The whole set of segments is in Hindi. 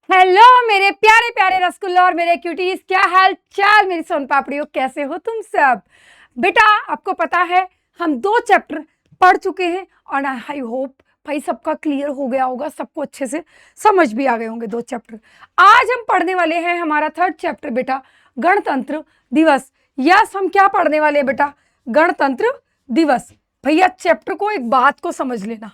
हेलो मेरे प्यारे प्यारे रसगुल्ला और मेरे क्यूटीज, क्या हाल चाल मेरी सोन पापड़ियों, कैसे हो तुम सब। बेटा आपको पता है हम 2 चैप्टर पढ़ चुके हैं और आई होप भाई सबका क्लियर हो गया होगा, सबको अच्छे से समझ भी आ गए होंगे 2 चैप्टर। आज हम पढ़ने वाले हैं हमारा 3rd चैप्टर बेटा, गणतंत्र दिवस। यस, हम क्या पढ़ने वाले हैं बेटा? गणतंत्र दिवस। भैया चैप्टर को एक बात को समझ लेना,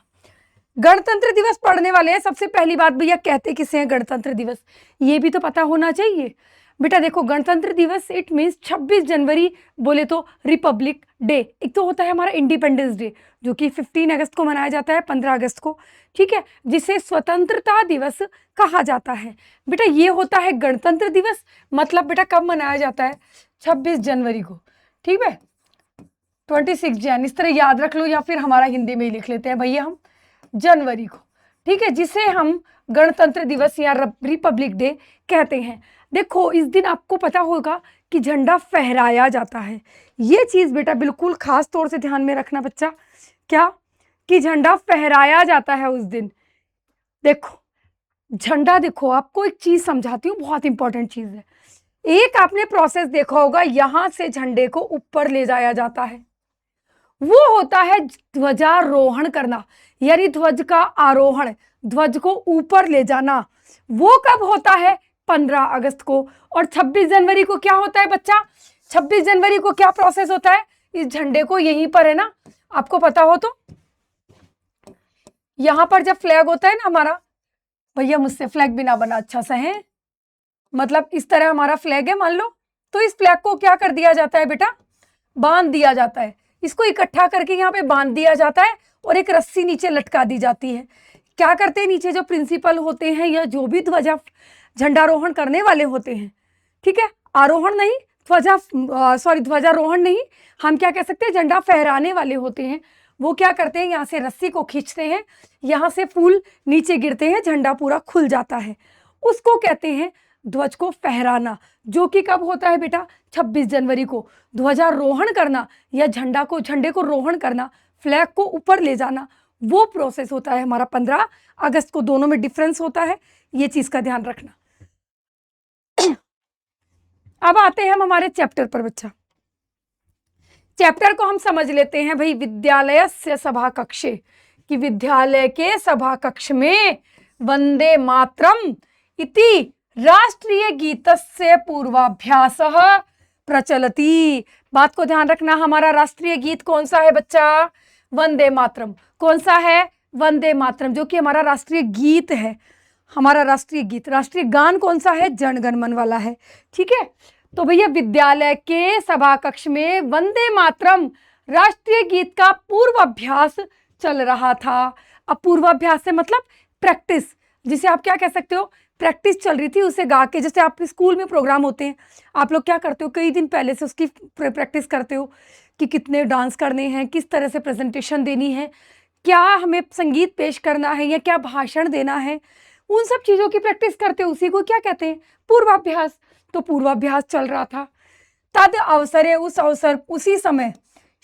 गणतंत्र दिवस पढ़ने वाले हैं। सबसे पहली बात भैया, कहते किसे हैं गणतंत्र दिवस, ये भी तो पता होना चाहिए बेटा। देखो गणतंत्र दिवस इट मीन्स 26 जनवरी बोले तो रिपब्लिक डे। एक तो होता है हमारा इंडिपेंडेंस डे जो कि 15 अगस्त को मनाया जाता है, 15 अगस्त को, ठीक है, जिसे स्वतंत्रता दिवस कहा जाता है बेटा। ये होता है गणतंत्र दिवस, मतलब बेटा कब मनाया जाता है? 26 जनवरी को, ठीक है, 26 जन, इस तरह याद रख लो, या फिर हमारा हिंदी में ही लिख लेते हैं भैया हम जनवरी को, ठीक है, जिसे हम गणतंत्र दिवस या रिपब्लिक डे कहते हैं। देखो इस दिन आपको पता होगा कि झंडा फहराया जाता है। ये चीज बेटा बिल्कुल खास तौर से ध्यान में रखना बच्चा, क्या कि झंडा फहराया जाता है उस दिन। देखो झंडा, देखो आपको एक चीज समझाती हूँ, बहुत इंपॉर्टेंट चीज है। एक आपने प्रोसेस देखा होगा, यहां से झंडे को ऊपर ले जाया जाता है, वो होता है ध्वजारोहण करना, यानी ध्वज का आरोहण, ध्वज को ऊपर ले जाना। वो कब होता है? 15 अगस्त को। और 26 जनवरी को क्या होता है बच्चा? 26 जनवरी को क्या प्रोसेस होता है? इस झंडे को यहीं पर है ना, आपको पता हो तो, यहां पर जब फ्लैग होता है ना हमारा, भैया मुझसे फ्लैग भी ना बना अच्छा सा है, मतलब इस तरह हमारा फ्लैग है मान लो, तो इस फ्लैग को क्या कर दिया जाता है बेटा? बांध दिया जाता है। इसको इकट्ठा करके यहाँ पे बांध दिया जाता है और एक रस्सी नीचे लटका दी जाती है। क्या करते हैं नीचे जो प्रिंसिपल होते हैं या जो भी ध्वजा झंडारोहण करने वाले होते हैं, ठीक है, आरोहण नहीं, ध्वजारोहण नहीं, हम क्या कह सकते हैं, झंडा फहराने वाले होते हैं। वो क्या करते हैं, यहाँ से रस्सी को खींचते हैं, यहाँ से फूल नीचे गिरते हैं, झंडा पूरा खुल जाता है, उसको कहते हैं ध्वज को फहराना। जो कि कब होता है बेटा? 26 जनवरी को। ध्वजारोहण करना या झंडे को रोहण करना, फ्लैग को ऊपर ले जाना, वो प्रोसेस होता है हमारा 15 अगस्त को। दोनों में डिफरेंस होता है, ये चीज का ध्यान रखना। अब आते हैं हम हमारे चैप्टर पर बच्चा। चैप्टर को हम समझ लेते हैं भाई, विद्यालय से सभा कक्षे, कि विद्यालय के सभा कक्ष में वंदे मातरम इति राष्ट्रीय गीतस्य पूर्वाभ्यासः प्रचलति। बात को ध्यान रखना, हमारा राष्ट्रीय गीत कौन सा है बच्चा? वंदे मातरम। कौन सा है? वंदे मातरम, जो कि हमारा राष्ट्रीय गीत है। हमारा राष्ट्रीय गीत, राष्ट्रीय गान कौन सा है? जन गण मन वाला है, ठीक है। तो भैया विद्यालय के सभा कक्ष में वंदे मातरम राष्ट्रीय गीत का पूर्वाभ्यास चल रहा था। अब पूर्वाभ्यास से मतलब प्रैक्टिस, जिसे आप क्या कह सकते हो, प्रैक्टिस चल रही थी उसे गा के। जैसे आप स्कूल में प्रोग्राम होते हैं, आप लोग क्या करते हो, कई दिन पहले से उसकी प्रैक्टिस करते हो कि कितने डांस करने हैं, किस तरह से प्रेजेंटेशन देनी है, क्या हमें संगीत पेश करना है या क्या भाषण देना है, उन सब चीज़ों की प्रैक्टिस करते हो, उसी को क्या कहते हैं? पूर्वाभ्यास। तो पूर्वाभ्यास चल रहा था। तद अवसरे, उस अवसर, उसी समय,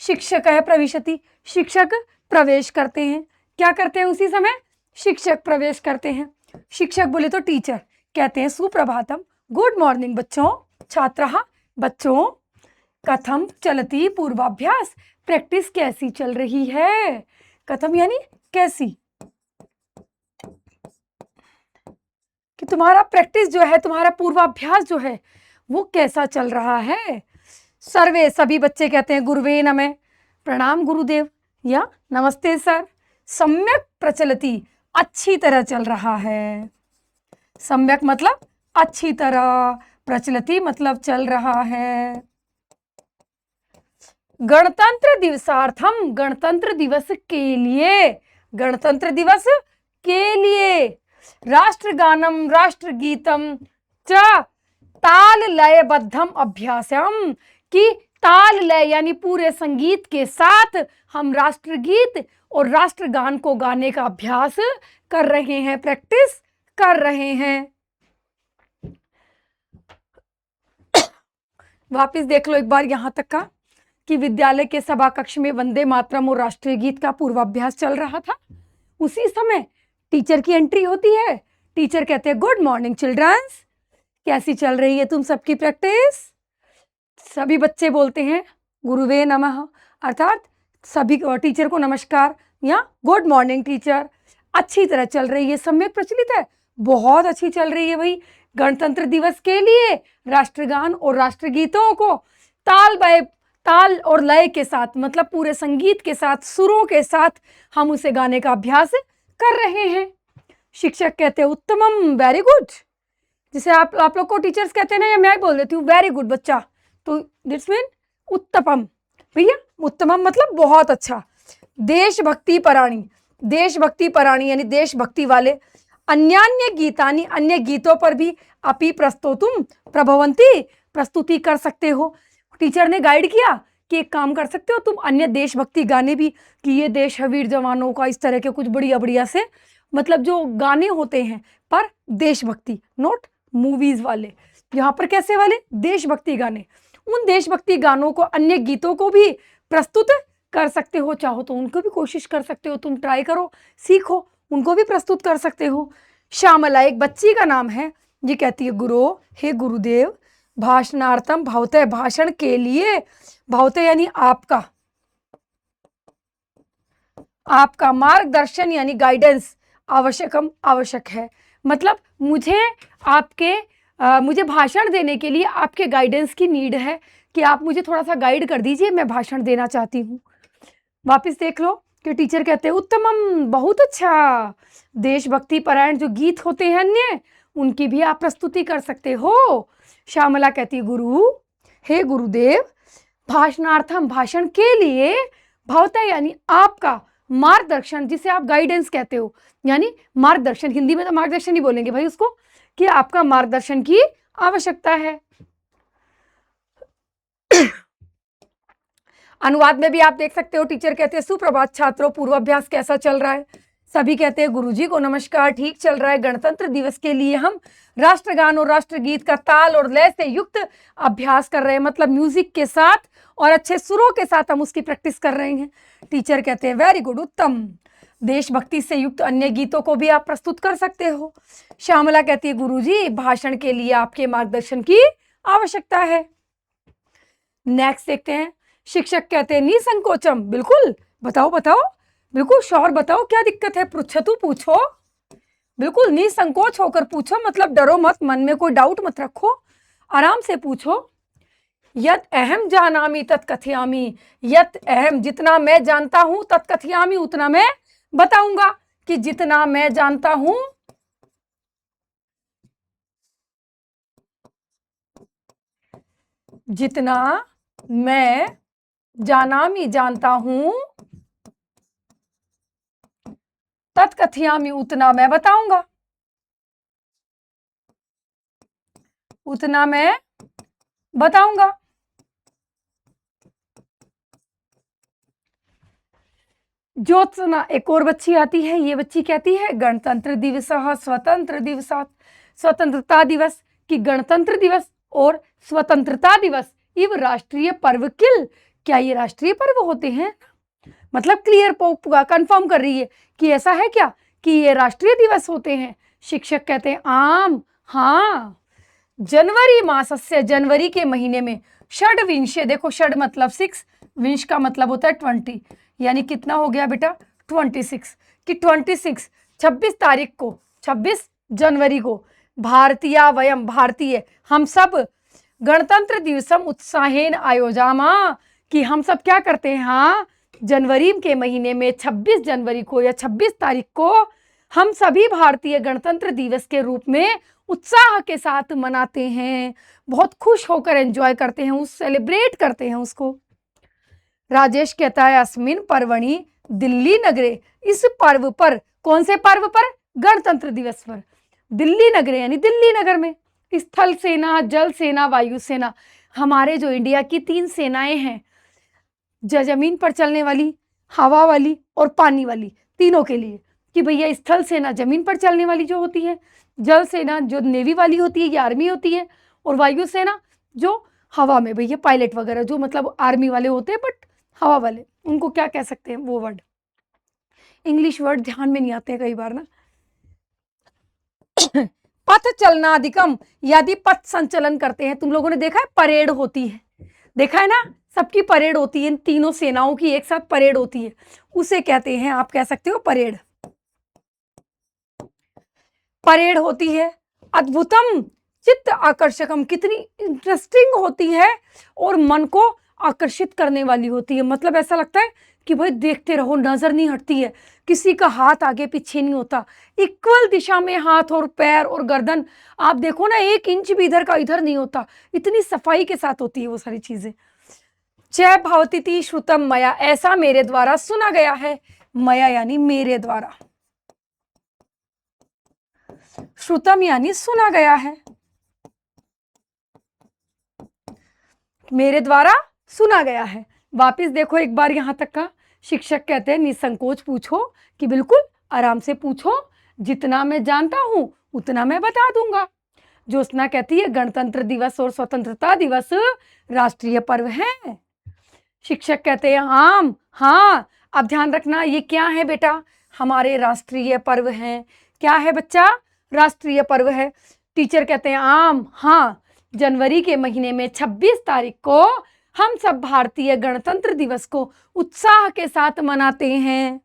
शिक्षक है प्रविशति, शिक्षक प्रवेश करते हैं। क्या करते हैं उसी समय? शिक्षक प्रवेश करते हैं। शिक्षक बोले तो टीचर, कहते हैं सुप्रभातम, गुड मॉर्निंग बच्चों, छात्रः, बच्चों, कथम चलती पूर्वाभ्यास, प्रैक्टिस कैसी चल रही है? कथम यानी कैसी, कि तुम्हारा प्रैक्टिस जो है, तुम्हारा पूर्वाभ्यास जो है वो कैसा चल रहा है? सर्वे, सभी बच्चे कहते हैं गुरुवे नमः, प्रणाम गुरुदेव, या नमस्ते सर। सम्यक प्रचलति, अच्छी तरह चल रहा है। सम्यक मतलब अच्छी तरह, प्रचलति मतलब चल रहा है। गणतंत्र दिवसार्थम, गणतंत्र दिवस के लिए, गणतंत्र दिवस के लिए राष्ट्रगानम राष्ट्रगीतम च ताल लयबद्धम अभ्यासम, कि ताल लय यानी पूरे संगीत के साथ हम राष्ट्रगीत और राष्ट्रगान को गाने का अभ्यास कर रहे हैं, प्रैक्टिस कर रहे हैं। वापिस देख लो एक बार यहां तक का, कि विद्यालय के सभा कक्ष में वंदे मातरम और राष्ट्रीय गीत का पूर्वाभ्यास चल रहा था। उसी समय टीचर की एंट्री होती है, टीचर कहते हैं गुड मॉर्निंग चिल्ड्रंस, कैसी चल रही है तुम सबकी प्रैक्टिस? सभी बच्चे बोलते हैं गुरुवे नमः, अर्थात सभी टीचर को नमस्कार या गुड मॉर्निंग टीचर। अच्छी तरह चल रही है, सम्यक प्रचलित है, बहुत अच्छी चल रही है भाई। गणतंत्र दिवस के लिए राष्ट्रगान और राष्ट्रगीतों को ताल और लय के साथ, मतलब पूरे संगीत के साथ, सुरों के साथ हम उसे गाने का अभ्यास कर रहे हैं। शिक्षक कहते हैं उत्तमम, वेरी गुड। जिसे आप लोग को टीचर्स कहते हैं ना, या मैं बोल देती हूँ वेरी गुड बच्चा, तो दिस मीन उत्तमम। भैया उत्तमम मतलब बहुत अच्छा। देशभक्ति पराणी यानी देशभक्ति वाले। अन्यान्य गीतानी, अन्य गीतों पर भी अपि प्रस्तोतुम प्रभवंती, प्रस्तुति कर सकते हो। टीचर ने गाइड किया कि एक काम कर सकते हो तुम, अन्य देशभक्ति गाने भी, कि ये देश है वीर जवानों का, इस तरह के कुछ बढ़िया से, मतलब जो गाने होते हैं पर देशभक्ति, नोट मूवीज वाले, यहाँ पर कैसे वाले देशभक्ति गाने, उन देशभक्ति गानों को, अन्य गीतों को भी प्रस्तुत कर सकते हो। चाहो तो उनको भी कोशिश कर सकते हो, तुम ट्राई करो, सीखो, उनको भी प्रस्तुत कर सकते हो। श्यामला एक बच्ची का नाम है, ये कहती है गुरु, हे गुरुदेव, भाषणार्थम भवते, भाषण के लिए, भवते यानी आपका मार्गदर्शन यानी गाइडेंस आवश्यक है। मतलब मुझे भाषण देने के लिए आपके गाइडेंस की नीड है कि आप मुझे थोड़ा सा गाइड कर दीजिए, मैं भाषण देना चाहती हूँ। वापस देख लो कि टीचर कहते हैं उत्तमम, बहुत अच्छा। देशभक्ति परायण जो गीत होते हैं अन्य, उनकी भी आप प्रस्तुति कर सकते हो। श्यामला कहती है गुरु, हे गुरुदेव, भाषणार्थम भाषण के लिए, भवता यानी आपका, मार्गदर्शन जिसे आप गाइडेंस कहते हो, यानी मार्गदर्शन, हिंदी में तो मार्गदर्शन ही बोलेंगे भाई उसको, कि आपका मार्गदर्शन की आवश्यकता है। अनुवाद में भी आप देख सकते हो, टीचर कहते हैं सुप्रभात छात्रों, पूर्वाभ्यास कैसा चल रहा है? सभी कहते हैं गुरुजी को नमस्कार, ठीक चल रहा है। गणतंत्र दिवस के लिए हम राष्ट्रगान और राष्ट्रगीत का ताल और लय से युक्त अभ्यास कर रहे हैं, मतलब म्यूजिक के साथ और अच्छे सुरों के साथ हम उसकी प्रैक्टिस कर रहे हैं। टीचर कहते हैं वेरी गुड, उत्तम। देशभक्ति से युक्त अन्य गीतों को भी आप प्रस्तुत कर सकते हो। श्यामला कहती है गुरुजी, भाषण के लिए आपके मार्गदर्शन की आवश्यकता है। नेक्स्ट देखते हैं, शिक्षक कहते हैं निसंकोचम, बिल्कुल बताओ, बिल्कुल श्योर बताओ क्या दिक्कत है, पृच्छतु पूछो, बिल्कुल निसंकोच होकर पूछो, मतलब डरो मत, मन में कोई डाउट मत रखो, आराम से पूछो। यत अहम जानामि तत्कथयामि, यत अहम जितना मैं जानता हूं, तत्कथयामि उतना मैं बताऊंगा, कि जितना मैं जानता हूं, जितना मैं जानामि जानता हूं, तत्कथयामि उतना मैं बताऊंगा, उतना मैं बताऊंगा। ज्योत्सना एक और बच्ची आती है, ये बच्ची कहती है गणतंत्र दिवस स्वतंत्र दिवसात्, स्वतंत्रता दिवस, की गणतंत्र दिवस और स्वतंत्रता दिवस इव राष्ट्रीय पर्व किल, क्या ये राष्ट्रीय पर्व होते हैं? मतलब क्लियर कंफर्म कर रही है कि ऐसा है क्या, कि ये राष्ट्रीय दिवस होते हैं। शिक्षक कहते हैं आम, हाँ। जनवरी मासस्य, जनवरी के महीने में, षड्विंशे, देखो षड मतलब 6, विंश का मतलब होता है 20, यानी कितना हो गया बेटा 26, कि 26 तारीख को, 26 जनवरी को, भारतीय वयम, भारतीय हम सब, गणतंत्र दिवसम उत्साहेन आयोजामा, कि हम सब क्या करते हैं, हाँ, जनवरी के महीने में 26 जनवरी को या 26 तारीख को हम सभी भारतीय गणतंत्र दिवस के रूप में उत्साह के साथ मनाते हैं, बहुत खुश होकर एंजॉय करते हैं, उस सेलिब्रेट करते हैं उसको। राजेश कहता है अस्मिन पर्वणि दिल्ली नगरे, इस पर्व पर, कौन से पर्व पर, गणतंत्र दिवस पर, दिल्ली नगरे यानी दिल्ली नगर में, स्थल सेना, जल सेना, वायु सेना, हमारे जो इंडिया की 3 सेनाएं हैं, जमीन पर चलने वाली, हवा वाली और पानी वाली, तीनों के लिए, कि भैया स्थल सेना जमीन पर चलने वाली जो होती है, जल सेना जो नेवी वाली होती है, ये आर्मी होती है, और वायु सेना जो हवा में, भैया पायलट वगैरह जो मतलब आर्मी वाले होते हैं बट हवा वाले, उनको क्या कह सकते हैं, वो वर्ड, इंग्लिश वर्ड ध्यान में नहीं आते हैं कई बार ना। पथ चलनाधिकम, यदि पथ संचलन करते हैं। तुम लोगों ने देखा है परेड होती है, देखा है ना, सबकी परेड होती है, इन तीनों सेनाओं की एक साथ परेड होती है, उसे कहते हैं, आप कह सकते हो परेड। परेड होती है। अद्भुतम चित्त आकर्षकम, कितनी इंटरेस्टिंग होती है और मन को आकर्षित करने वाली होती है। मतलब ऐसा लगता है कि भाई देखते रहो, नजर नहीं हटती है, किसी का हाथ आगे पीछे नहीं होता, इक्वल दिशा में हाथ और पैर और गर्दन, आप देखो ना, 1 इंच भी इधर का इधर नहीं होता, इतनी सफाई के साथ होती है वो सारी चीजें। च भवतीति श्रुतम मया, ऐसा मेरे द्वारा सुना गया है। मया यानी मेरे द्वारा, श्रुतम यानी सुना गया है, मेरे द्वारा सुना गया है। वापिस देखो एक बार यहां तक का। शिक्षक कहते हैं निसंकोच पूछो, कि बिल्कुल आराम से पूछो, जितना मैं जानता हूं उतना मैं बता दूंगा। ज्योत्सना कहती है गणतंत्र दिवस और स्वतंत्रता दिवस राष्ट्रीय पर्व है। शिक्षक कहते हैं आम, हाँ, अब ध्यान रखना, ये क्या है बेटा, हमारे राष्ट्रीय पर्व हैं। क्या है बच्चा, राष्ट्रीय पर्व है। टीचर कहते हैं आम, हाँ, जनवरी के महीने में 26 तारीख को हम सब भारतीय गणतंत्र दिवस को उत्साह के साथ मनाते हैं।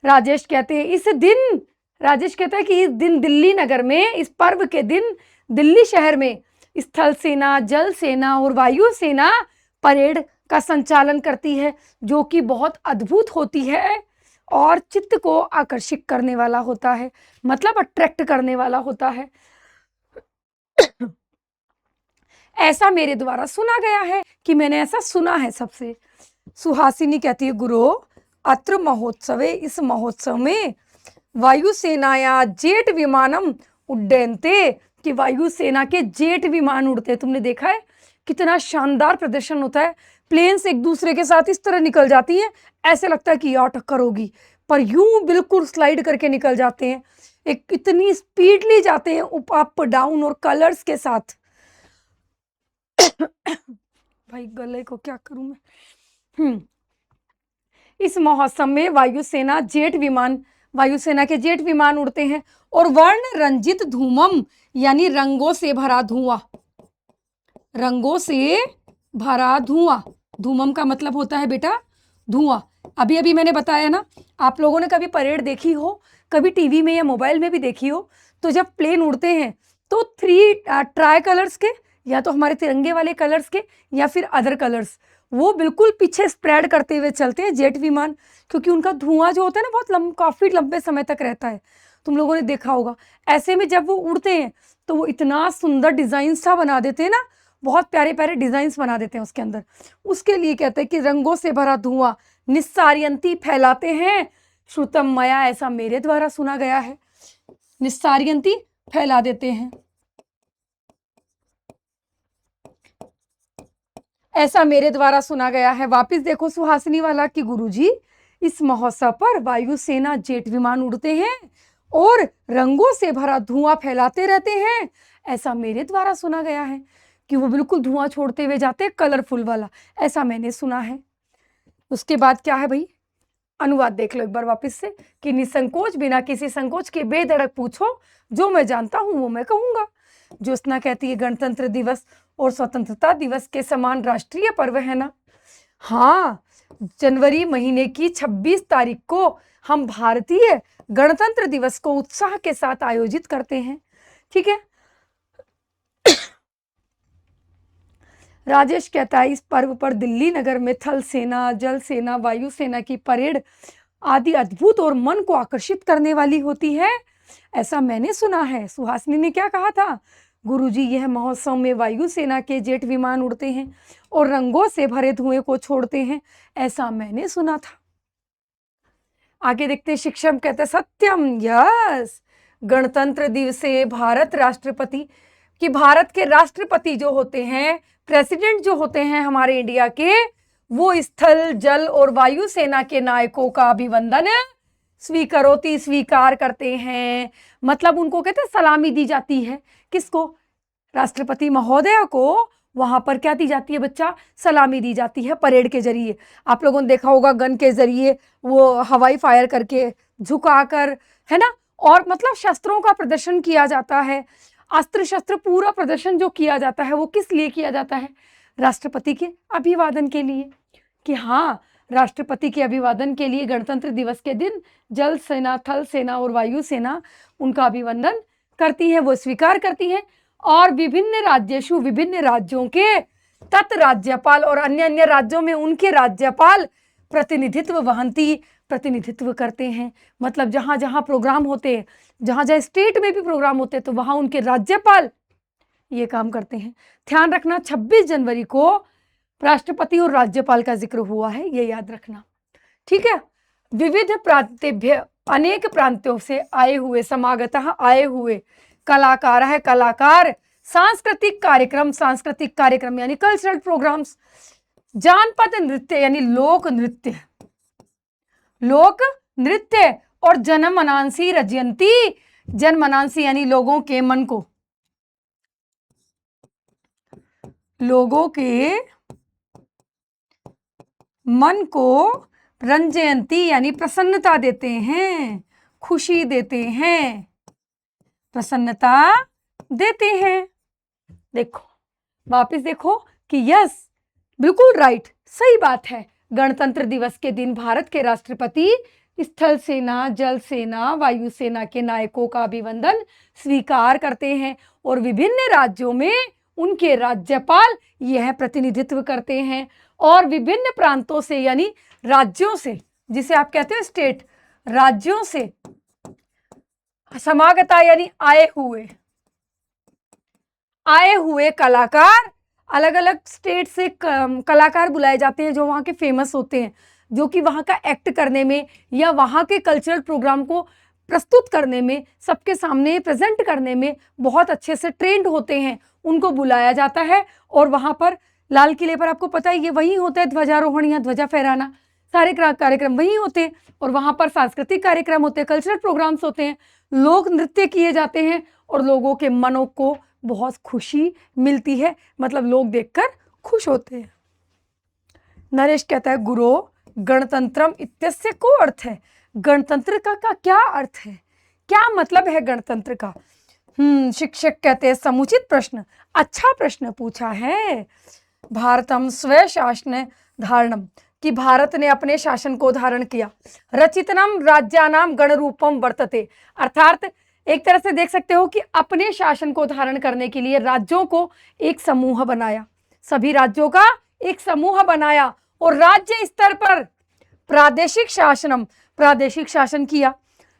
राजेश कहते हैं इस दिन, राजेश कहता है कि इस दिन दिल्ली नगर में, इस पर्व के दिन दिल्ली शहर में स्थल सेना, जल सेना और वायु सेना परेड का संचालन करती है, जो कि बहुत अद्भुत होती है और चित्त को आकर्षित करने वाला होता है, मतलब अट्रैक्ट करने वाला होता है। ऐसा मेरे द्वारा सुना गया है, कि मैंने ऐसा सुना है सबसे। सुहासिनी कहती है गुरु अत्र महोत्सवे, इस महोत्सव में वायुसेनाया जेट विमानम उड्डयन्ते, कि वायुसेना के जेट विमान उड़ते हैं। तुमने देखा है कितना शानदार प्रदर्शन होता है, प्लेन्स एक दूसरे के साथ इस तरह निकल जाती हैं, ऐसे लगता है कि यार टक्कर होगी, पर यूं बिल्कुल स्लाइड करके निकल जाते हैं, एक इतनी स्पीडली जाते हैं, अप डाउन और कलर्स के साथ। भाई गले को क्या करूं मैं। इस महोत्सव में वायुसेना के जेट विमान उड़ते हैं और वर्ण रंजित धूमम यानी रंगों से भरा धुआं, रंगों से भरा धुआं, धूमम का मतलब होता है बेटा धुआं। अभी अभी मैंने बताया ना, आप लोगों ने कभी परेड देखी हो, कभी टीवी में या मोबाइल में भी देखी हो, तो जब प्लेन उड़ते हैं तो 3 ट्राई कलर्स के, या तो हमारे तिरंगे वाले कलर्स के या फिर अदर कलर्स, वो बिल्कुल पीछे स्प्रेड करते हुए चलते हैं जेट विमान, क्योंकि उनका धुआं जो होता है ना बहुत काफ़ी लंबे समय तक रहता है, तुम लोगों ने देखा होगा। ऐसे में जब वो उड़ते हैं तो वो इतना सुंदर डिज़ाइन सा बना देते हैं ना, बहुत प्यारे प्यारे डिज़ाइंस बना देते हैं उसके अंदर। उसके लिए कहते हैं कि रंगों से भरा धुआं निस्सारियंती फैलाते हैं, श्रुतम मया, ऐसा मेरे द्वारा सुना गया है। निस्सारियंती फैला देते हैं, ऐसा मेरे द्वारा सुना गया है। वापिस देखो सुहासिनी वाला कि गुरुजी इस महोत्सव पर वायुसेना जेट विमान उड़ते हैं और रंगों से भरा धुआं फैलाते रहते हैं, ऐसा मेरे द्वारा सुना गया है, कि वो बिल्कुल धुआं छोड़ते हुए जाते हैं कलरफुल वाला, ऐसा मैंने सुना है। उसके बाद क्या है भाई, अनुवाद देख लो एक बार वापस से, कि निसंकोच बिना किसी संकोच के बेधड़क पूछो, जो मैं जानता हूं वो मैं कहूंगा। ज्योत्सना कहती है गणतंत्र दिवस और स्वतंत्रता दिवस के समान राष्ट्रीय पर्व है ना। हाँ, जनवरी महीने की 26 तारीख को हम भारतीय गणतंत्र दिवस को उत्साह के साथ आयोजित करते हैं, ठीक है। राजेश कहता है इस पर्व पर दिल्ली नगर में थल सेना, जल सेना, वायु सेना की परेड आदि अद्भुत और मन को आकर्षित करने वाली होती है, ऐसा मैंने सुना है। सुहासिनी ने क्या कहा था, गुरुजी यह महोत्सव में वायु सेना के जेट विमान उड़ते हैं और रंगों से भरे धुएं को छोड़ते हैं, ऐसा मैंने सुना था। आगे देखते हैं, शिक्षक कहते हैं सत्यम, यस, गणतंत्र दिवसे भारत राष्ट्रपति, कि भारत के राष्ट्रपति जो होते हैं, प्रेसिडेंट जो होते हैं हमारे इंडिया के, वो स्थल, जल और वायु सेना के नायकों का अभिवंदन स्वीकरोति, स्वीकार करते हैं, मतलब उनको कहते हैं सलामी दी जाती है। किसको, राष्ट्रपति महोदय को वहां पर क्या दी जाती है बच्चा, सलामी दी जाती है परेड के जरिए। आप लोगों ने देखा होगा गन के जरिए वो हवाई फायर करके झुकाकर, है ना, और मतलब शस्त्रों का प्रदर्शन किया जाता है, अस्त्र शस्त्र पूरा प्रदर्शन जो किया जाता है वो किस लिए किया जाता है? राष्ट्रपति के अभिवादन के लिए। कि हाँ, राष्ट्रपति के अभिवादन के लिए गणतंत्र दिवस के दिन जल सेना, थल सेना और वायु सेना उनका अभिवंदन करती है, वो स्वीकार करती है। और विभिन्न राज्येषु, विभिन्न राज्यों के तत् राज्यपाल और अन्य अन्य राज्यों में उनके राज्यपाल प्रतिनिधित्व वहंती, प्रतिनिधित्व करते हैं। मतलब जहाँ जहाँ प्रोग्राम होते हैं, जहाँ जहाँ स्टेट में भी प्रोग्राम होते हैं, तो वहाँ उनके राज्यपाल ये काम करते हैं। ध्यान रखना 26 जनवरी को राष्ट्रपति और राज्यपाल का जिक्र हुआ है, ये याद रखना, ठीक है। विविध प्रांतेभ्य, अनेक प्रांतों से आए हुए, समागतः आए हुए कलाकार है, कलाकार, सांस्कृतिक कार्यक्रम यानी कल्चरल प्रोग्राम्स, जानपद नृत्य यानी लोक नृत्य और जनमनांसी रजयंती, जनमनांसी यानी लोगों के मन को, लोगों के मन को रंजयंती यानी प्रसन्नता देते हैं, खुशी देते हैं, प्रसन्नता देते हैं। देखो वापस देखो कि यस, बिल्कुल राइट, सही बात है। गणतंत्र दिवस के दिन भारत के राष्ट्रपति स्थल सेना, जल सेना, वायु सेना के नायकों का अभिवंदन स्वीकार करते हैं और विभिन्न राज्यों में उनके राज्यपाल यह प्रतिनिधित्व करते हैं। और विभिन्न प्रांतों से यानी राज्यों से, जिसे आप कहते हो स्टेट, राज्यों से समागता यानी आए हुए कलाकार, अलग अलग स्टेट से कलाकार बुलाए जाते हैं जो वहाँ के फेमस होते हैं, जो कि वहाँ का एक्ट करने में या वहाँ के कल्चरल प्रोग्राम को प्रस्तुत करने में, सबके सामने प्रेजेंट करने में बहुत अच्छे से ट्रेंड होते हैं, उनको बुलाया जाता है। और वहाँ पर लाल किले पर आपको पता है ये वही होता है, ध्वजारोहण या ध्वजा फहराना, सारे कार्यक्रम वही होते हैं। और वहाँ पर सांस्कृतिक कार्यक्रम होते हैं, कल्चरल प्रोग्राम्स होते हैं, लोक नृत्य किए जाते हैं और लोगों के मनों को बहुत खुशी मिलती है, मतलब लोग देखकर खुश होते हैं। नरेश कहता है गुरु गणतंत्रम इत्यस्य को अर्थ है, गणतंत्र का क्या अर्थ है, क्या मतलब है गणतंत्र का? शिक्षक कहते हैं समुचित प्रश्न, अच्छा प्रश्न पूछा है। भारतम स्व शासन धारणम, कि भारत ने अपने शासन को धारण किया। रचितनम राज्यानाम गणरूपम वर्तते, अर्थात एक तरह से देख सकते हो कि अपने शासन को धारण करने के लिए राज्यों को एक समूह बनाया, सभी राज्यों का एक समूह बनाया और राज्य स्तर पर प्रादेशिक शासन किया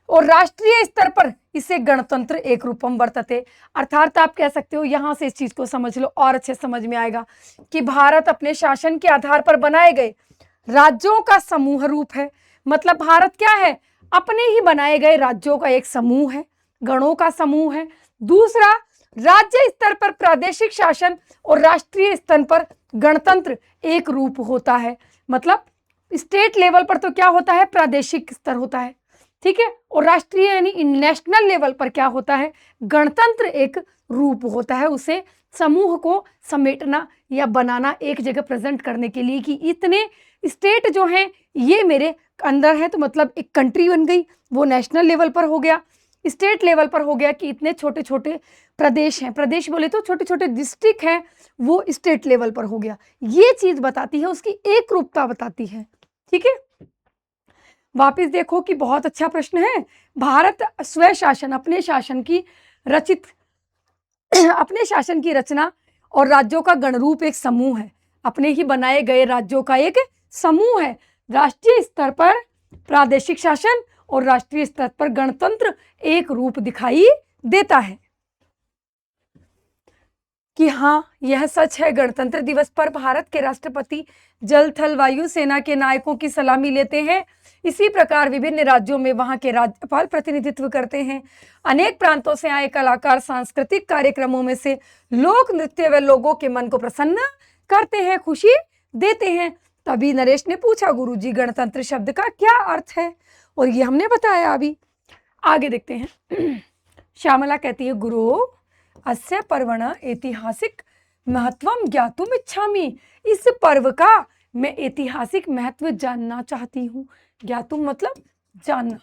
और राष्ट्रीय स्तर पर इसे गणतंत्र एक रूपम वर्तते। अर्थात आप कह सकते हो, यहां से इस चीज को समझ लो और अच्छे समझ में आएगा कि भारत अपने शासन के आधार पर बनाए गए राज्यों का समूह रूप है। मतलब भारत क्या है, अपने ही बनाए गए राज्यों का एक समूह है, गणों का समूह है। दूसरा, राज्य स्तर पर प्रादेशिक शासन और राष्ट्रीय स्तर पर गणतंत्र एक रूप होता है। मतलब स्टेट लेवल पर तो क्या होता है, प्रादेशिक स्तर होता है, ठीक है, और राष्ट्रीय यानी नेशनल लेवल पर क्या होता है, गणतंत्र एक रूप होता है। उसे समूह को समेटना या बनाना, एक जगह प्रेजेंट करने के लिए कि इतने स्टेट जो हैं ये मेरे अंदर है, तो मतलब एक कंट्री बन गई, वो नेशनल लेवल पर हो गया। स्टेट लेवल पर हो गया कि इतने छोटे छोटे प्रदेश हैं, प्रदेश बोले तो छोटे छोटे डिस्ट्रिक्ट हैं, वो स्टेट लेवल पर हो गया। ये चीज बताती है, उसकी एक रूपता बताती है, ठीक है। वापिस देखो कि बहुत अच्छा प्रश्न है। भारत स्व शासन, अपने शासन की रचना और राज्यों का गणरूप एक समूह है, अपने ही बनाए गए राज्यों का एक समूह है। राष्ट्रीय स्तर पर प्रादेशिक शासन और राष्ट्रीय स्तर पर गणतंत्र एक रूप दिखाई देता है। कि हाँ, यह सच है, गणतंत्र दिवस पर भारत के राष्ट्रपति जल थल वायु सेना के नायकों की सलामी लेते हैं। इसी प्रकार विभिन्न राज्यों में वहां के राज्यपाल प्रतिनिधित्व करते हैं। अनेक प्रांतों से आए कलाकार सांस्कृतिक कार्यक्रमों में से लोक नृत्य व लोगों के मन को प्रसन्न करते हैं, खुशी देते हैं। तभी नरेश ने पूछा, गुरुजी गणतंत्र शब्द का क्या अर्थ है? और ये हमने बताया अभी। आगे देखते हैं। श्यामला कहती है, गुरु अस्य पर्वण ऐतिहासिक महत्वम ज्ञातुम इच्छामि, इस पर्व का मैं ऐतिहासिक महत्व जानना चाहती हूँ। ज्ञातुम मतलब जानना,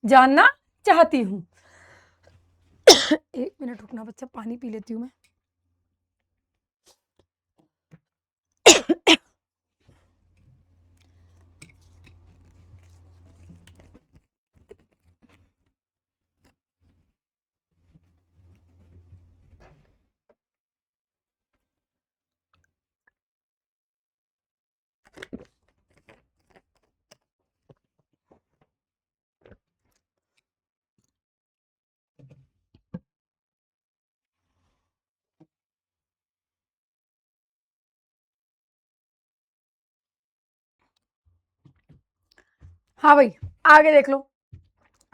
जानना चाहती हूँ। एक मिनट रुकना बच्चा, पानी पी लेती हूँ मैं। हाँ भाई, आगे देख लो।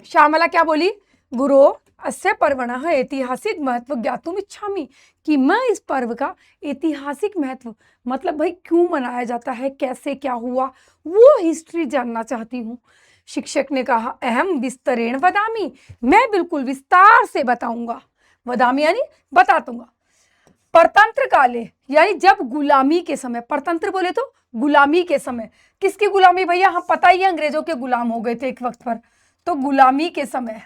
श्यामला क्या बोली? गुरो अस्य पर्वणः ऐतिहासिक महत्व ज्ञातुम इच्छामि, कि मैं इस पर्व का ऐतिहासिक महत्व, मतलब भाई क्यों मनाया जाता है, कैसे क्या हुआ, वो हिस्ट्री जानना चाहती हूँ। शिक्षक ने कहा अहम विस्तरेण वदामि, मैं बिल्कुल विस्तार से बताऊंगा। वदामि यानी बता दूंगा। परतंत्र काले यानी जब गुलामी के समय, परतंत्र बोले तो गुलामी के समय। किसकी गुलामी भैया? हम पता ही है अंग्रेजों के गुलाम हो गए थे एक वक्त पर, तो गुलामी के समय,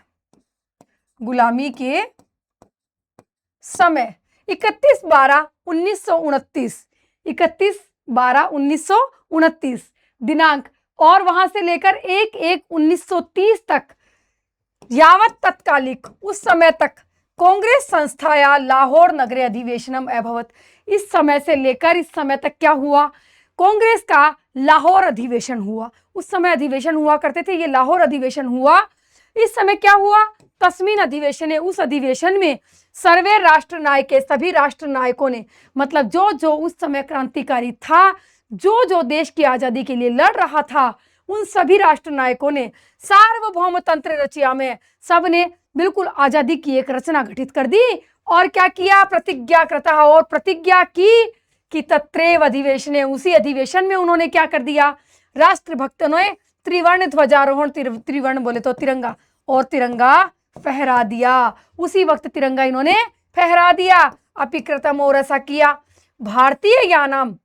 गुलामी के समय 31/12/1929, 31/12/1929 दिनांक, और वहां से लेकर 1/1/1930 तक, यावत तत्कालिक उस समय तक कांग्रेस संस्थाया लाहौर नगरे अधिवेशनम अभवत। इस समय से लेकर इस समय तक क्या हुआ? कांग्रेस का लाहौर अधिवेशन हुआ। उस समय अधिवेशन हुआ करते थे, ये लाहौर अधिवेशन हुआ। इस समय क्या हुआ? तस्मीन अधिवेशन है। उस अधिवेशन में सर्वे राष्ट्र नायक, सभी राष्ट्र नायकों ने, मतलब जो जो उस समय क्रांतिकारी था, जो जो देश की आजादी के लिए लड़ रहा था, उन सभी राष्ट्र नायकों ने सार्वभौम तंत्र रचिया में सबने बिल्कुल आजादी की एक रचना गठित कर दी। और क्या किया? प्रतिज्ञा करता, और प्रतिज्ञा की कि तत्रेव अधिवेशन, उसी अधिवेशन में उन्होंने क्या कर दिया? राष्ट्रभक्तों ने त्रिवर्ण ध्वजारोहण, त्रिवर्ण बोले तो तिरंगा, और तिरंगा फहरा दिया। उसी वक्त तिरंगा इन्होंने फहरा दिया। अपिकृतम और ऐसा किया। भारतीय या नाम,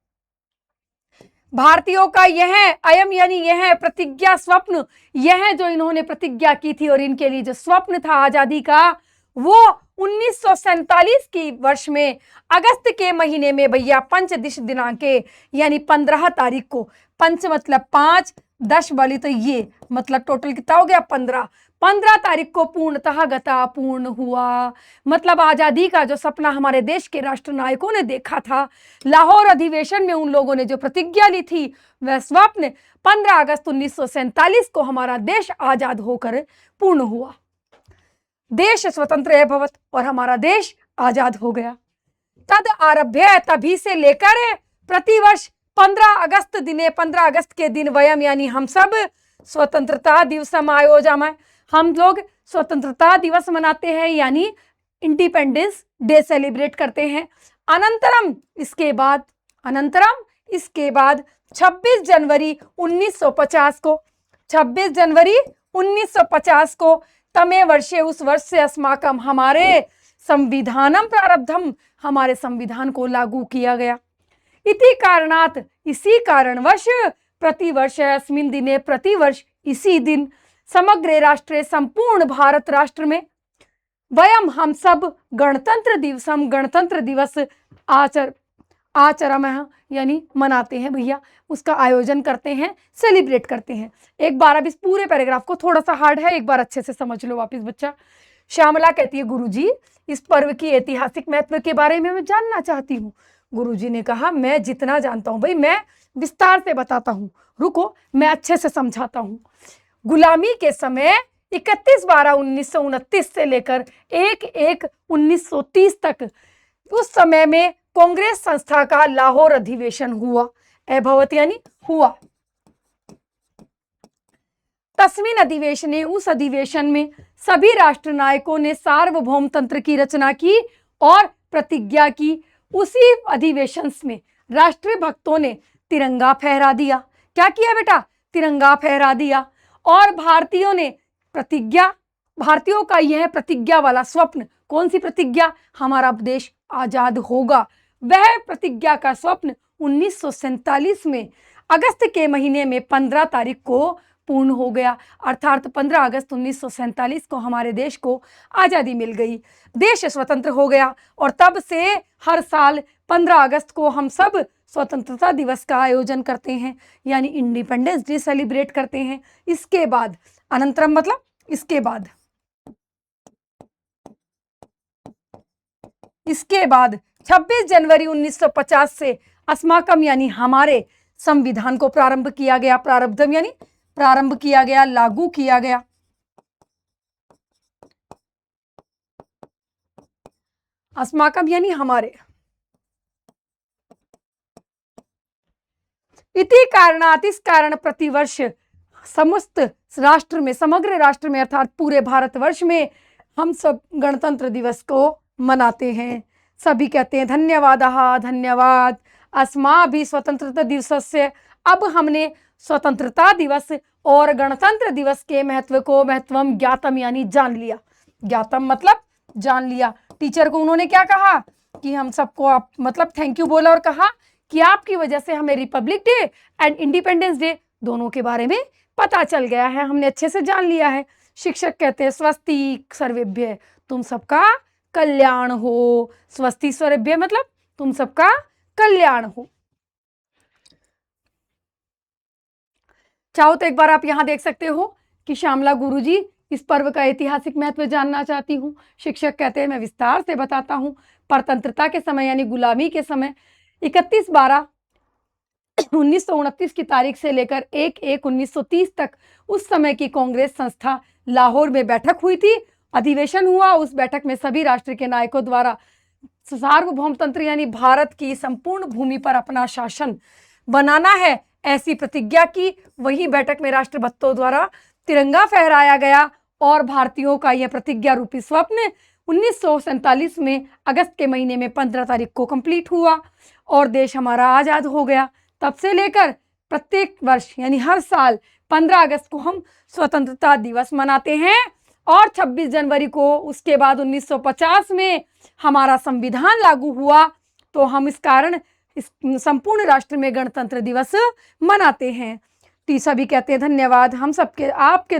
भारतीयों का यह अयम यानी यह प्रतिज्ञा स्वप्न, यह जो इन्होंने प्रतिज्ञा की थी और इनके लिए जो स्वप्न था आजादी का, वो 1947 की वर्ष में अगस्त के महीने में भैया पंचदश दिनांके यानी 15 तारीख को, पंच मतलब 5, 10 वाली तो ये मतलब टोटल कितना हो गया? 15 तारीख को पूर्णतः गता, पूर्ण हुआ। मतलब आजादी का जो सपना हमारे देश के राष्ट्र नायकों ने देखा था, लाहौर अधिवेशन में उन लोगों ने जो प्रतिज्ञा ली थी, वह स्वप्न 15 अगस्त 1947 को हमारा देश आजाद होकर पूर्ण हुआ। देश स्वतंत्र है भवत, और हमारा देश आजाद हो गया। तद आरभ्य, तभी से लेकर प्रतिवर्ष 15 अगस्त दिने, 15 अगस्त के दिन वयम यानी हम सब स्वतंत्रता दिवस आयोजन, हम लोग स्वतंत्रता दिवस मनाते हैं, यानी इंडिपेंडेंस डे सेलिब्रेट करते हैं। अनंतरम इसके बाद, अनंतरम इसके बाद 26 जनवरी 1950 को, 26 जनवरी 1950 को तमे वर्षे, उस वर्ष से अस्माकम हमारे संविधानम प्रारब्धम, हमारे संविधान को लागू किया गया। इति कारणात, इसी कारणवश प्रतिवर्ष अस्मिन् दिने, प्रतिवर्ष इसी दिन समग्र राष्ट्रे, संपूर्ण भारत राष्ट्र में वयम हम सब गणतंत्र दिवसम, गणतंत्र दिवस आचरमः यानी मनाते हैं भैया, उसका आयोजन करते हैं, सेलिब्रेट करते हैं। एक बार अब इस पूरे पैराग्राफ को, थोड़ा सा हार्ड है, एक बार अच्छे से समझ लो वापस बच्चा। श्यामला कहती है गुरुजी इस पर्व की ऐतिहासिक महत्व के बारे में मैं जानना चाहती हूँ। गुरुजी ने कहा मैं जितना जानता हूँ भाई मैं विस्तार से बताता हूँ, रुको मैं अच्छे से समझाता हूँ। गुलामी के समय 31/12/1929 से लेकर 1/1/1930 तक, उस समय में कांग्रेस संस्था का लाहौर अधिवेशन हुआ। अभवत यानी हुआ। तस्मिन अधिवेशने, उस अधिवेशन में सभी राष्ट्र नायकों ने सार्वभौम तंत्र की रचना की और प्रतिज्ञा की। उसी अधिवेशन में राष्ट्रीय भक्तों ने तिरंगा फहरा दिया। क्या किया बेटा? तिरंगा फहरा दिया। और भारतीयों ने प्रतिज्ञा, भारतीयों का यह प्रतिज्ञा वाला स्वप्न, कौन सी प्रतिज्ञा? हमारा देश आजाद होगा। वह प्रतिज्ञा का स्वप्न 1947 में अगस्त के महीने में 15 तारीख को पूर्ण हो गया, अर्थात 15 अगस्त 1947 को हमारे देश को आज़ादी मिल गई, देश स्वतंत्र हो गया। और तब से हर साल 15 अगस्त को हम सब स्वतंत्रता दिवस का आयोजन करते हैं, यानी इंडिपेंडेंस डे सेलिब्रेट करते हैं। इसके बाद अनंतरम मतलब इसके बाद 26 जनवरी 1950 से अस्माकम यानी हमारे संविधान को प्रारंभ किया गया, प्रारब्धम यानी प्रारंभ किया गया, लागू किया गया। अस्माकम यानी हमारे। इति कारणात, इस कारण प्रतिवर्ष समस्त राष्ट्र में, समग्र राष्ट्र में अर्थात पूरे भारतवर्ष में हम सब गणतंत्र दिवस को मनाते हैं। सभी कहते हैं धन्यवाद, धन्यवाद अस्माभिः स्वतंत्रता दिवसस्य। अब हमने स्वतंत्रता दिवस और गणतंत्र दिवस के महत्वम ज्ञातम यानी जान लिया। ज्ञातम मतलब जान लिया। टीचर को उन्होंने क्या कहा कि हम सबको आप मतलब थैंक यू बोला और कहा कि आपकी वजह से हमें Republic day and independence day दोनों के बारे में पता चल गया है, हमने अच्छे से जान लिया है। शिक्षक कहते हैं स्वस्ति सर्वेभ्य, तुम सबका कल्याण हो। स्वस्ति सर्वेभ्य मतलब तुम सबका कल्याण हो। चाहो तो एक बार आप यहां देख सकते हो कि श्यामला गुरुजी इस पर्व का ऐतिहासिक महत्व जानना चाहती हूँ। शिक्षक कहते हैं मैं विस्तार से बताता हूँ। परतंत्रता के समय यानी गुलामी के समय 31/12/1929 की तारीख से लेकर 1/1/1930 तक उस समय की कांग्रेस संस्था लाहौर में बैठक हुई थी, अधिवेशन हुआ। उस बैठक में सभी राष्ट्र के नायकों द्वारा सार्वभौमतंत्र यानी भारत की संपूर्ण भूमि पर अपना शासन बनाना है ऐसी प्रतिज्ञा की। वही बैठक में राष्ट्रभक्तों द्वारा तिरंगा फहराया गया और भारतीयों का यह प्रतिज्ञा रूपी स्वप्न 1947 में अगस्त के महीने में 15 तारीख को कंप्लीट हुआ और देश हमारा आज़ाद हो गया। तब से लेकर प्रत्येक वर्ष यानी हर साल 15 अगस्त को हम स्वतंत्रता दिवस मनाते हैं और 26 जनवरी को उसके बाद 1950 में हमारा संविधान लागू हुआ, तो हम इस कारण इस संपूर्ण राष्ट्र में गणतंत्र दिवस मनाते हैं। तीसरा भी कहते हैं धन्यवाद, हम सबके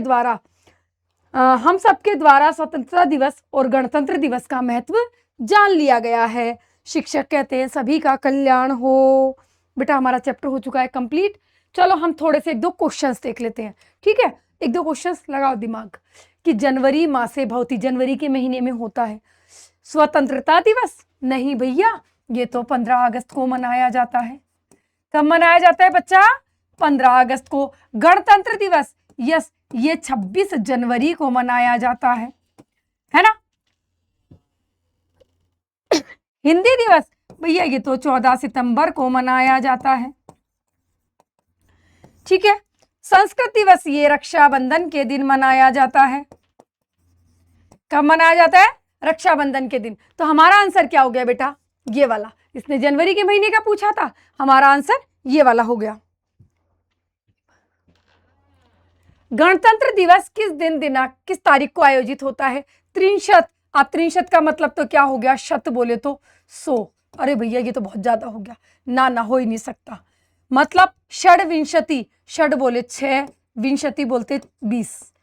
द्वारा स्वतंत्रता दिवस और गणतंत्र दिवस का महत्व जान लिया गया है। शिक्षक कहते हैं सभी का कल्याण हो। बेटा हमारा चैप्टर हो चुका है कंप्लीट। चलो हम थोड़े से 1-2 क्वेश्चंस देख लेते हैं, ठीक है। 1-2 क्वेश्चंस लगाओ दिमाग कि जनवरी मासे भवति, जनवरी के महीने में होता है स्वतंत्रता दिवस? नहीं भैया, ये तो 15 अगस्त को मनाया जाता है। कब मनाया जाता है बच्चा? 15 अगस्त को। गणतंत्र दिवस, यस, ये 26 जनवरी को मनाया जाता है ना। हिंदी दिवस भैया ये तो 14 सितंबर को मनाया जाता है, ठीक है। संस्कृत दिवस ये रक्षाबंधन के दिन मनाया जाता है। कब मनाया जाता है? रक्षाबंधन के दिन। तो हमारा आंसर क्या हो गया बेटा? ये वाला। इसने जनवरी के महीने का पूछा था, हमारा आंसर ये वाला हो गया। गणतंत्र दिवस किस दिन दिनांक किस तारीख को आयोजित होता है? 63। आप 63 का मतलब तो क्या हो गया? शत बोले तो 100। अरे भैया ये तो बहुत ज्यादा हो गया, ना हो ही नहीं सकता। मतलब षड्विंशति, षड बोले 6, विंशति बोलते 20,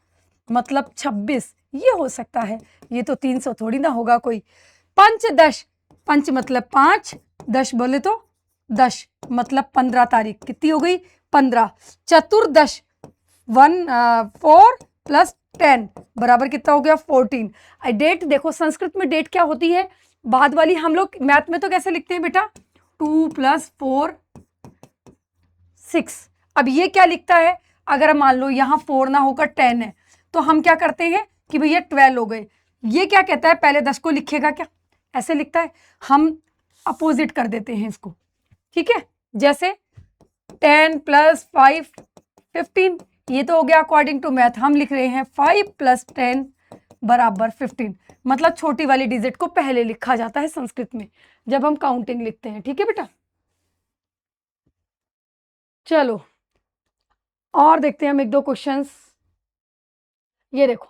मतलब 26, ये हो सकता है। ये तो 300 थोड़ी ना होगा कोई। पंचदश, पंच मतलब 5, दश बोले तो 10, मतलब 15 तारीख। कितनी हो गई? 15। चतुर्दश 4 + 10 बराबर कितना हो गया? 14। डेट देखो, संस्कृत में डेट क्या होती है? बाद वाली। हम लोग मैथ में तो कैसे लिखते हैं बेटा? 2 + 4 6। अब ये क्या लिखता है? अगर मान लो यहाँ 4 ना होकर 10 है तो हम क्या करते हैं कि भैया 12 हो गए। ये क्या कहता है? पहले 10 को लिखेगा क्या? ऐसे लिखता है। हम अपोजिट कर देते हैं इसको, ठीक है। जैसे 10 + 5 15, ये तो हो गया अकॉर्डिंग टू मैथ। हम लिख रहे हैं 5 + 10 = 15, मतलब छोटी वाली डिजिट को पहले लिखा जाता है संस्कृत में जब हम काउंटिंग लिखते हैं, ठीक है बेटा। चलो और देखते हैं हम 1-2 क्वेश्चंस। ये देखो,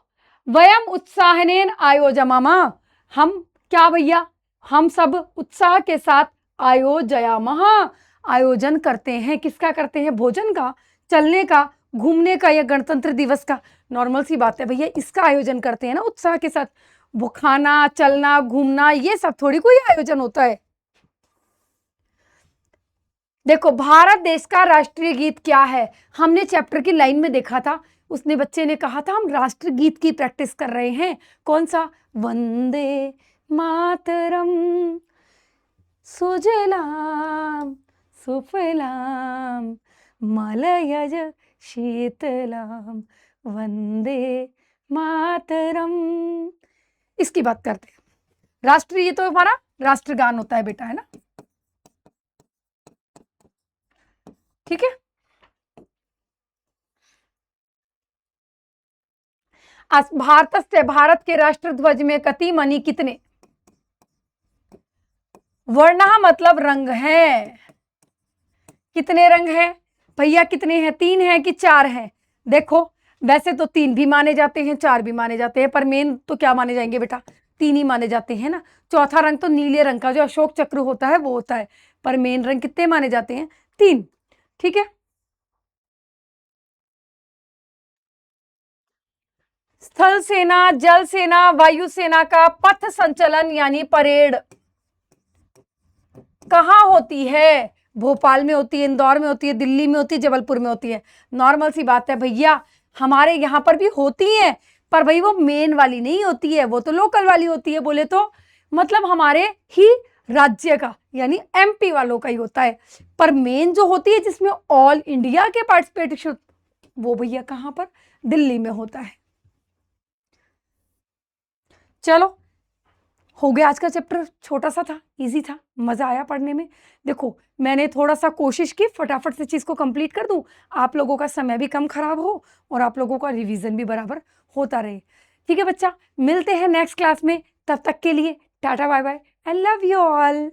वयम उत्साहनेन आयोजयामः, हम क्या भैया? हम सब उत्साह के साथ आयोजयामः, आयोजन करते हैं। किसका करते हैं? भोजन का, चलने का, घूमने का या गणतंत्र दिवस का, नॉर्मल सी बात है भैया, इसका आयोजन करते हैं ना उत्साह के साथ। वो खाना, चलना, घूमना, ये सब थोड़ी कोई आयोजन होता है। देखो, भारत देश का राष्ट्रीय गीत क्या है? हमने चैप्टर की लाइन में देखा था, उसने बच्चे ने कहा था हम राष्ट्र गीत की प्रैक्टिस कर रहे हैं। कौन सा? वंदे मातरम सुजलाम सुफलाम मलयज शीतलाम वंदे मातरम। इसकी बात करते हैं। राष्ट्रीय, ये तो हमारा राष्ट्रगान होता है बेटा, है ना? ठीक है। भारत के राष्ट्र ध्वज में कति मणि कितने? वर्णः मतलब रंग है। कितने रंग हैं भैया? कितने हैं? 3 हैं कि 4 हैं? देखो, वैसे तो 3 भी माने जाते हैं, 4 भी माने जाते हैं, पर मेन तो क्या माने जाएंगे बेटा? 3 ही माने जाते हैं ना। चौथा रंग तो नीले रंग का जो अशोक चक्र होता है वो होता है, पर मेन रंग कितने माने जाते हैं? 3। ठीक है। स्थल सेना, जल सेना, वायु सेना का पथ संचलन यानी परेड कहाँ होती है? भोपाल में होती है, इंदौर में होती है, दिल्ली में होती है, जबलपुर में होती है। नॉर्मल सी बात है भैया, हमारे यहाँ पर भी होती है, पर भाई वो मेन वाली नहीं होती है, वो तो लोकल वाली होती है। बोले तो मतलब हमारे ही राज्य का यानी एमपी वालों का ही होता है, पर मेन जो होती है जिसमें ऑल इंडिया के पार्टिसिपेशन, वो भैया कहाँ पर? दिल्ली में होता है। चलो, हो गया। आज का चैप्टर छोटा सा था, इजी था, मजा आया पढ़ने में। देखो, मैंने थोड़ा सा कोशिश की फटाफट से चीज को कंप्लीट कर दूं, आप लोगों का समय भी कम खराब हो और आप लोगों का रिवीजन भी बराबर होता रहे। ठीक है बच्चा, मिलते हैं नेक्स्ट क्लास में, तब तक के लिए tata bye bye and love you all.